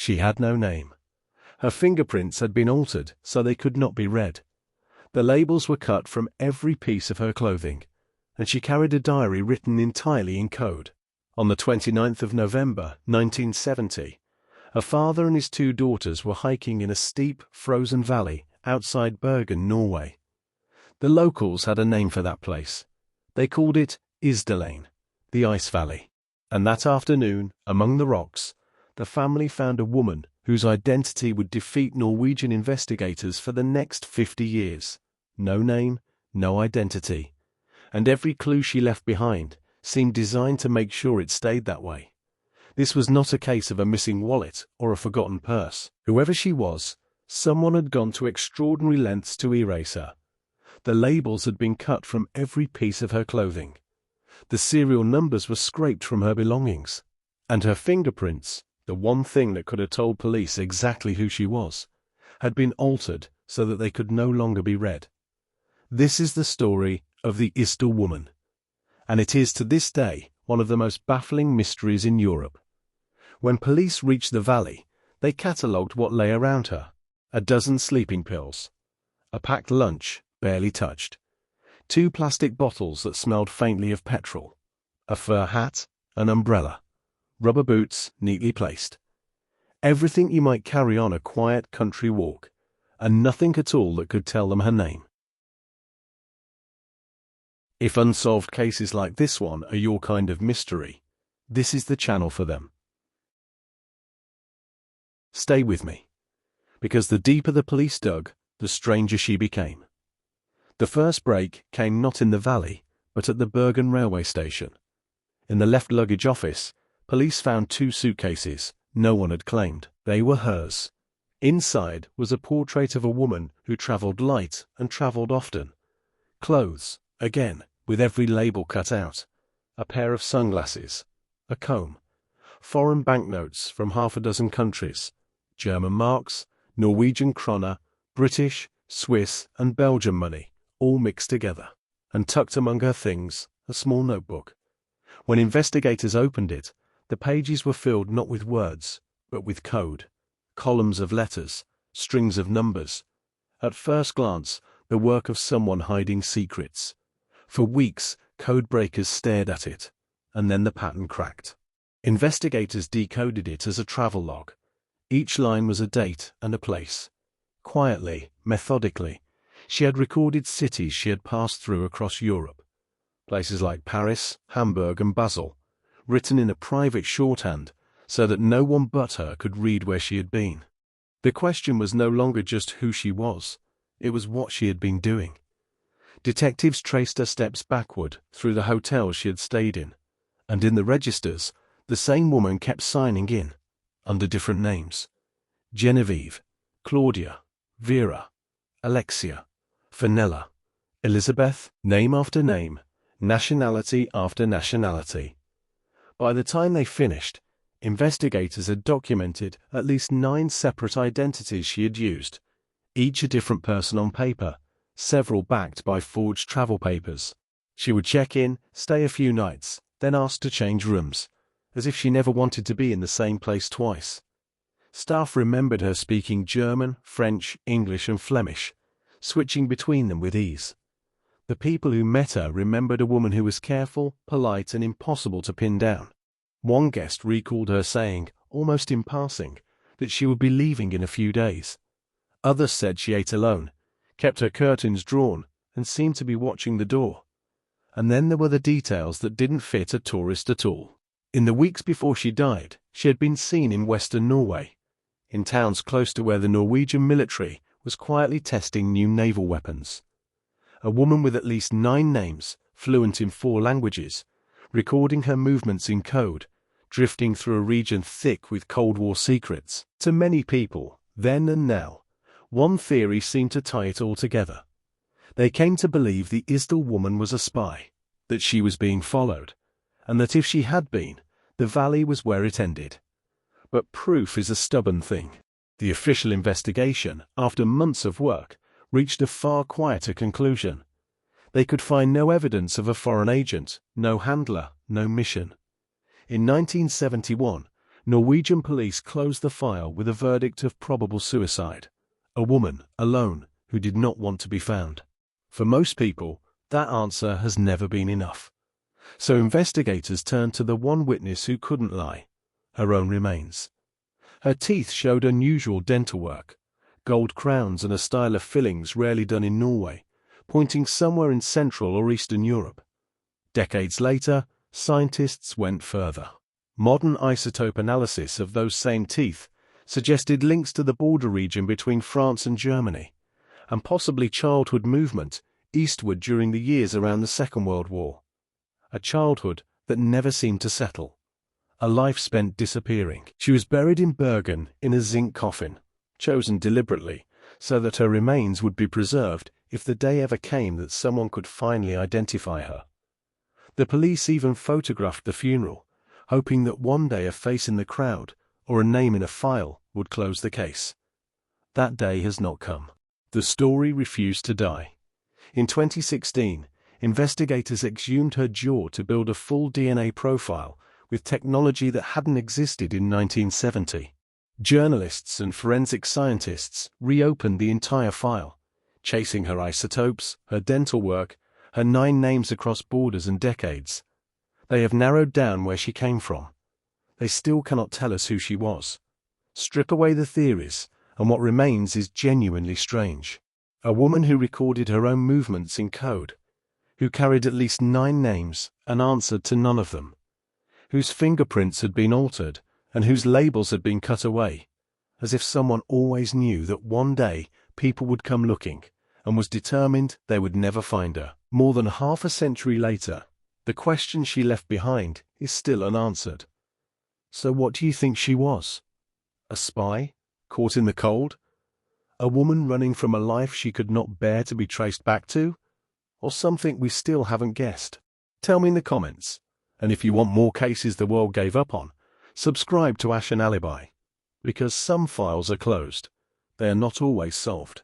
She had no name. Her fingerprints had been altered so they could not be read. The labels were cut from every piece of her clothing, and she carried a diary written entirely in code. On the 29th of November, 1970, her father and his two daughters were hiking in a steep, frozen valley outside Bergen, Norway. The locals had a name for that place. They called it Isdal, the Ice Valley. And that afternoon, among the rocks, the family found a woman whose identity would defeat Norwegian investigators for the next 50 years. No name, no identity. And every clue she left behind seemed designed to make sure it stayed that way. This was not a case of a missing wallet or a forgotten purse. Whoever she was, someone had gone to extraordinary lengths to erase her. The labels had been cut from every piece of her clothing. The serial numbers were scraped from her belongings. And her fingerprints, the one thing that could have told police exactly who she was, had been altered so that they could no longer be read. This is the story of the Isdal Woman, and it is to this day one of the most baffling mysteries in Europe. When police reached the valley, they catalogued what lay around her: a dozen sleeping pills, a packed lunch barely touched, 2 plastic bottles that smelled faintly of petrol, a fur hat, an umbrella, rubber boots neatly placed. Everything you might carry on a quiet country walk, and nothing at all that could tell them her name. If unsolved cases like this one are your kind of mystery, this is the channel for them. Stay with me, because the deeper the police dug, the stranger she became. The first break came not in the valley, but at the Bergen railway station. In the left luggage office, police found 2 suitcases no one had claimed. They were hers. Inside was a portrait of a woman who travelled light and travelled often. Clothes, again, with every label cut out. A pair of sunglasses, a comb, foreign banknotes from half a dozen countries, German marks, Norwegian kroner, British, Swiss, and Belgian money, all mixed together. And tucked among her things, a small notebook. When investigators opened it, the pages were filled not with words, but with code. Columns of letters, strings of numbers. At first glance, the work of someone hiding secrets. For weeks, code breakers stared at it, and then the pattern cracked. Investigators decoded it as a travel log. Each line was a date and a place. Quietly, methodically, she had recorded cities she had passed through across Europe. Places like Paris, Hamburg, and Basel, written in a private shorthand so that no one but her could read where she had been. The question was no longer just who she was, it was what she had been doing. Detectives traced her steps backward through the hotels she had stayed in, and in the registers, the same woman kept signing in, under different names: Genevieve, Claudia, Vera, Alexia, Fenella, Elizabeth, name after name, nationality after nationality. By the time they finished, investigators had documented at least 9 separate identities she had used, each a different person on paper, several backed by forged travel papers. She would check in, stay a few nights, then ask to change rooms, as if she never wanted to be in the same place twice. Staff remembered her speaking German, French, English, and Flemish, switching between them with ease. The people who met her remembered a woman who was careful, polite, and impossible to pin down. One guest recalled her saying, almost in passing, that she would be leaving in a few days. Others said she ate alone, kept her curtains drawn, and seemed to be watching the door. And then there were the details that didn't fit a tourist at all. In the weeks before she died, she had been seen in western Norway, in towns close to where the Norwegian military was quietly testing new naval weapons. A woman with at least 9 names, fluent in 4 languages, recording her movements in code, drifting through a region thick with Cold War secrets. To many people, then and now, one theory seemed to tie it all together. They came to believe the Isdal Woman was a spy, that she was being followed, and that if she had been, the valley was where it ended. But proof is a stubborn thing. The official investigation, after months of work, reached a far quieter conclusion. They could find no evidence of a foreign agent, no handler, no mission. In 1971, Norwegian police closed the file with a verdict of probable suicide. A woman, alone, who did not want to be found. For most people, that answer has never been enough. So investigators turned to the one witness who couldn't lie: her own remains. Her teeth showed unusual dental work, gold crowns and a style of fillings rarely done in Norway, pointing somewhere in Central or Eastern Europe. Decades later, scientists went further. Modern isotope analysis of those same teeth suggested links to the border region between France and Germany, and possibly childhood movement eastward during the years around the Second World War. A childhood that never seemed to settle. A life spent disappearing. She was buried in Bergen in a zinc coffin, chosen deliberately so that her remains would be preserved if the day ever came that someone could finally identify her. The police even photographed the funeral, hoping that one day a face in the crowd or a name in a file would close the case. That day has not come. The story refused to die. In 2016, investigators exhumed her jaw to build a full DNA profile with technology that hadn't existed in 1970. Journalists and forensic scientists reopened the entire file, chasing her isotopes, her dental work, her 9 names across borders and decades. They have narrowed down where she came from. They still cannot tell us who she was. Strip away the theories, and what remains is genuinely strange. A woman who recorded her own movements in code, who carried at least 9 names and answered to none of them, whose fingerprints had been altered and whose labels had been cut away, as if someone always knew that one day people would come looking and was determined they would never find her. More than half a century later, the question she left behind is still unanswered. So what do you think she was? A spy? Caught in the cold? A woman running from a life she could not bear to be traced back to? Or something we still haven't guessed? Tell me in the comments. And if you want more cases the world gave up on, subscribe to Alibi. Because some files are closed. They are not always solved.